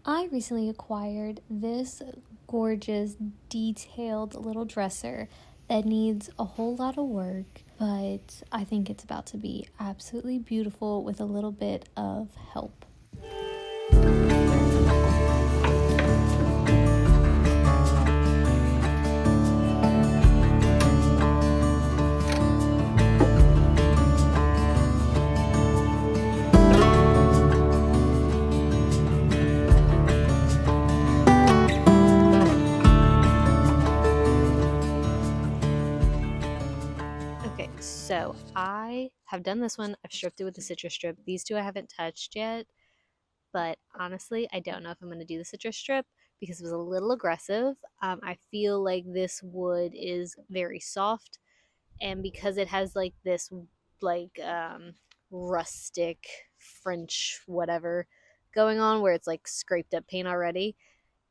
I recently acquired this gorgeous, detailed little dresser that needs a whole lot of work, but I think it's about to be absolutely beautiful with a little bit of help. Okay, so I have done this one. I've stripped it with the citrus strip. These two I haven't touched yet, but honestly, I don't know if I'm going to do the citrus strip because it was a little aggressive. I feel like this wood is very soft, and because it has like this like rustic French whatever going on where it's like scraped up paint already,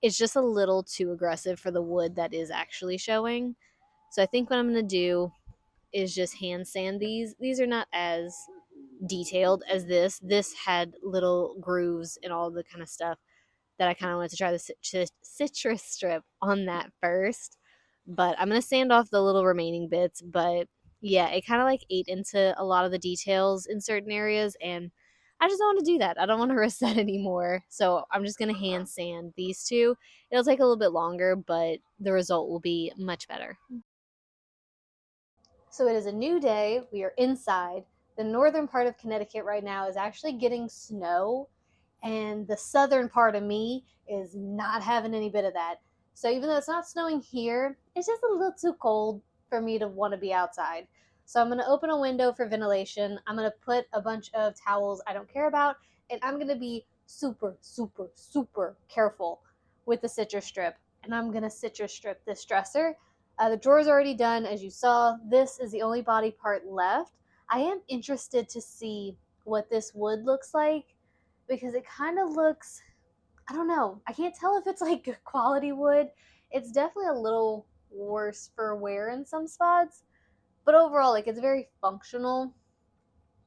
it's just a little too aggressive for the wood that is actually showing. So I think what I'm going to do is just hand sand these. These are not as detailed as this. This had little grooves and all the kind of stuff that I kind of wanted to try the citrus strip on that first. But I'm going to sand off the little remaining bits. But yeah, it kind of like ate into a lot of the details in certain areas. And I just don't want to do that. I don't want to risk that anymore. So I'm just going to hand sand these two. It'll take a little bit longer, but the result will be much better. So it is a new day. We are inside. The northern part of Connecticut right now is actually getting snow, and the southern part of me is not having any bit of that. So even though it's not snowing here, it's just a little too cold for me to want to be outside. So I'm going to open a window for ventilation. I'm going to put a bunch of towels I don't care about, and I'm going to be super, super, super careful with the citrus strip. And I'm going to citrus strip this dresser. The drawer's already done, as you saw. This is the only body part left. I am interested to see what this wood looks like because it kind of looks, I don't know, I can't tell if it's like quality wood. It's definitely a little worse for wear in some spots, but overall, like, it's very functional.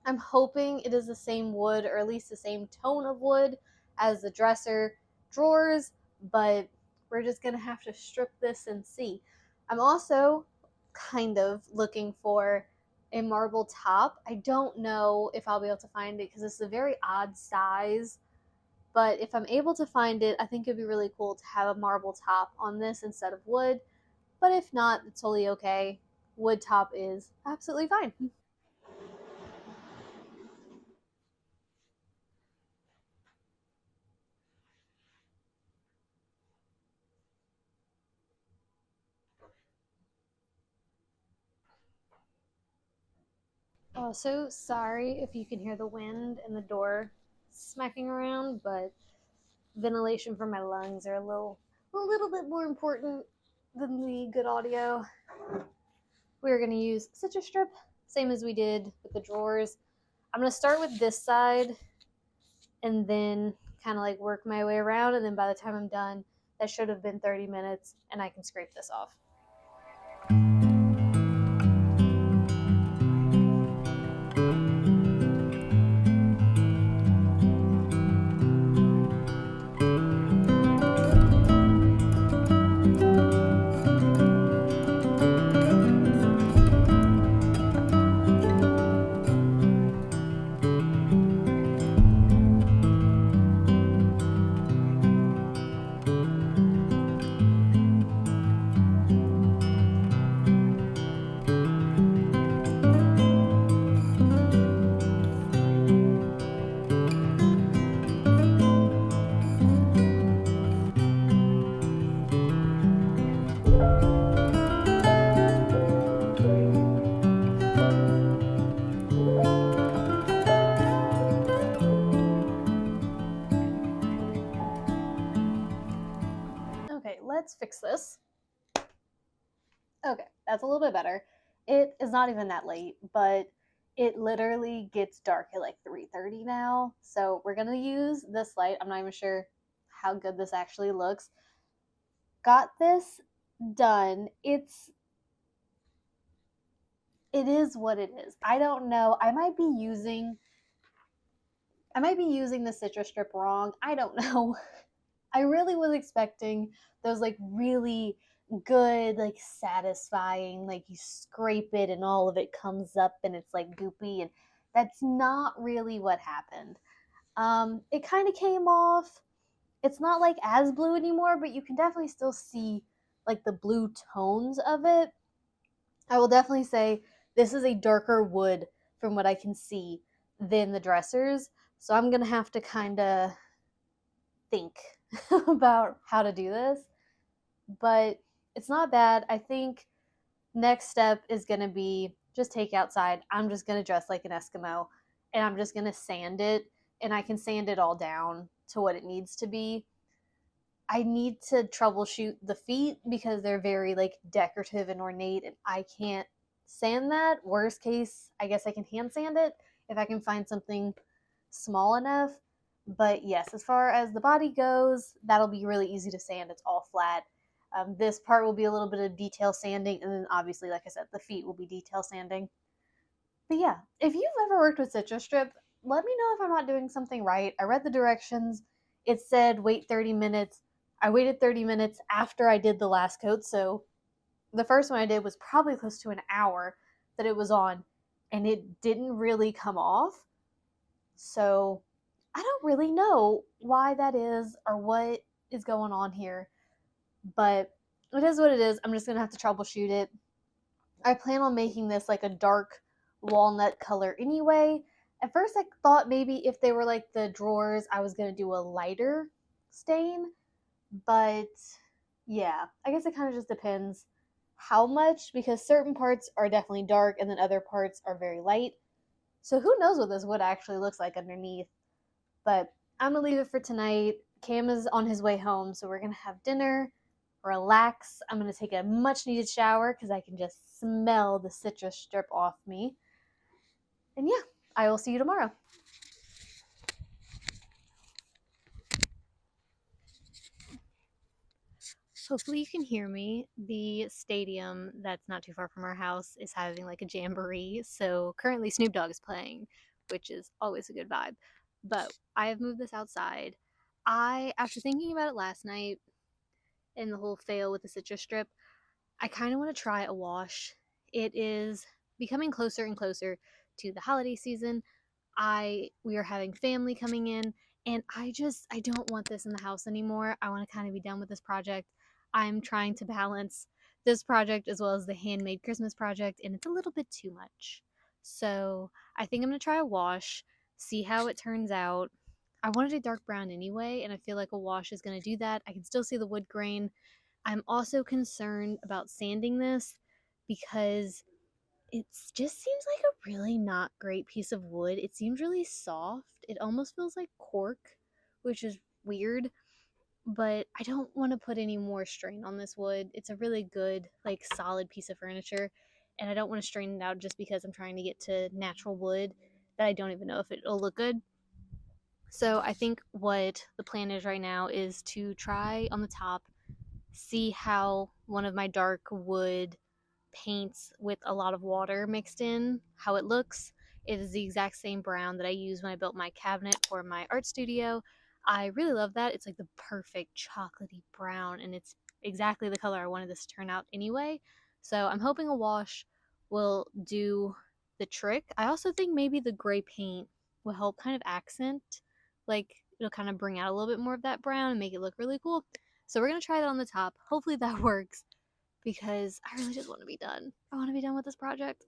I'm hoping it is the same wood, or at least the same tone of wood as the dresser drawers, but we're just gonna have to strip this and see. I'm also kind of looking for a marble top. I don't know if I'll be able to find it because it's a very odd size, but if I'm able to find it, I think it'd be really cool to have a marble top on this instead of wood. But if not, it's totally okay. Wood top is absolutely fine. Also, sorry if you can hear the wind and the door smacking around, but ventilation for my lungs are a little bit more important than the good audio. We're gonna use citrus strip, same as we did with the drawers. I'm gonna start with this side and then kind of like work my way around, and then by the time I'm done, that should have been 30 minutes, and I can scrape this off. Okay, let's fix this. Okay, that's a little bit better. It is not even that late, but it literally gets dark at like 3:30 now. So we're gonna use this light. I'm not even sure how good this actually looks. Got this done. It is what it is. I don't know. I might be using the citrus strip wrong. I don't know. I really was expecting those like really good, like satisfying, like you scrape it and all of it comes up and it's like goopy, and that's not really what happened. It kind of came off. It's not like as blue anymore, but you can definitely still see like the blue tones of it. I will definitely say this is a darker wood from what I can see than the dressers. So I'm gonna have to kind of think about how to do this. But it's not bad. I think next step is gonna be just take outside. I'm just gonna dress like an Eskimo and I'm just gonna sand it, and I can sand it all down to what it needs to be. I need to troubleshoot the feet because they're very like decorative and ornate, and I can't sand that. Worst case, I guess I can hand sand it if I can find something small enough. But yes, as far as the body goes, that'll be really easy to sand. It's all flat. This part will be a little bit of detail sanding, and then obviously, like I said, the feet will be detail sanding. But yeah, if you've ever worked with citrus strip, let me know if I'm not doing something right. I read the directions. It said wait 30 minutes. I waited 30 minutes after I did the last coat, so the first one I did was probably close to an hour that it was on, and it didn't really come off. So I don't really know why that is or what is going on here, but it is what it is. I'm just going to have to troubleshoot it. I plan on making this like a dark walnut color anyway. At first, I thought maybe if they were like the drawers, I was going to do a lighter stain, but yeah, I guess it kind of just depends how much, because certain parts are definitely dark and then other parts are very light. So who knows what this wood actually looks like underneath. But I'm going to leave it for tonight. Cam is on his way home, so we're going to have dinner, relax. I'm going to take a much needed shower because I can just smell the citrus strip off me. And yeah, I will see you tomorrow. Hopefully you can hear me. The stadium that's not too far from our house is having like a jamboree, so currently Snoop Dogg is playing, which is always a good vibe. But I have moved this outside. After thinking about it last night and the whole fail with the citrus strip, I kind of want to try a wash. It is becoming closer and closer to the holiday season. We are having family coming in, and I don't want this in the house anymore. I want to kind of be done with this project. I'm trying to balance this project as well as the handmade Christmas project, and it's a little bit too much. So I think I'm gonna try a wash, see how it turns out. I wanted a dark brown anyway, and I feel like a wash is gonna do that. I can still see the wood grain. I'm also concerned about sanding this because it just seems like a really not great piece of wood. It seems really soft. It almost feels like cork, which is weird, but I don't want to put any more strain on this wood. It's a really good, like solid piece of furniture, and I don't want to strain it out just because I'm trying to get to natural wood that I don't even know if it'll look good. So I think what the plan is right now is to try on the top, see how one of my dark wood paints with a lot of water mixed in, how it looks. It is the exact same brown that I used when I built my cabinet for my art studio. I really love that. It's like the perfect chocolatey brown, and it's exactly the color I wanted this to turn out anyway. So I'm hoping a wash will do the trick. I also think maybe the gray paint will help kind of accent, like it'll kind of bring out a little bit more of that brown and make it look really cool. So we're going to try that on the top. Hopefully that works, because I really just want to be done. I want to be done with this project.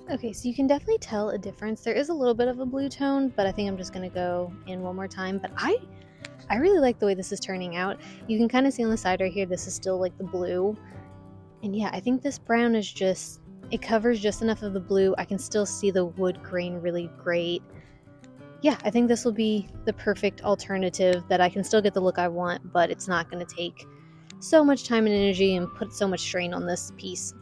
Okay, so you can definitely tell a difference. There is a little bit of a blue tone, but I think I'm just going to go in one more time. But I really like the way this is turning out. You can kind of see on the side right here, this is still like the blue. And yeah, I think this brown is just, it covers just enough of the blue. I can still see the wood grain really great. Yeah, I think this will be the perfect alternative that I can still get the look I want, but it's not going to take so much time and energy and put so much strain on this piece.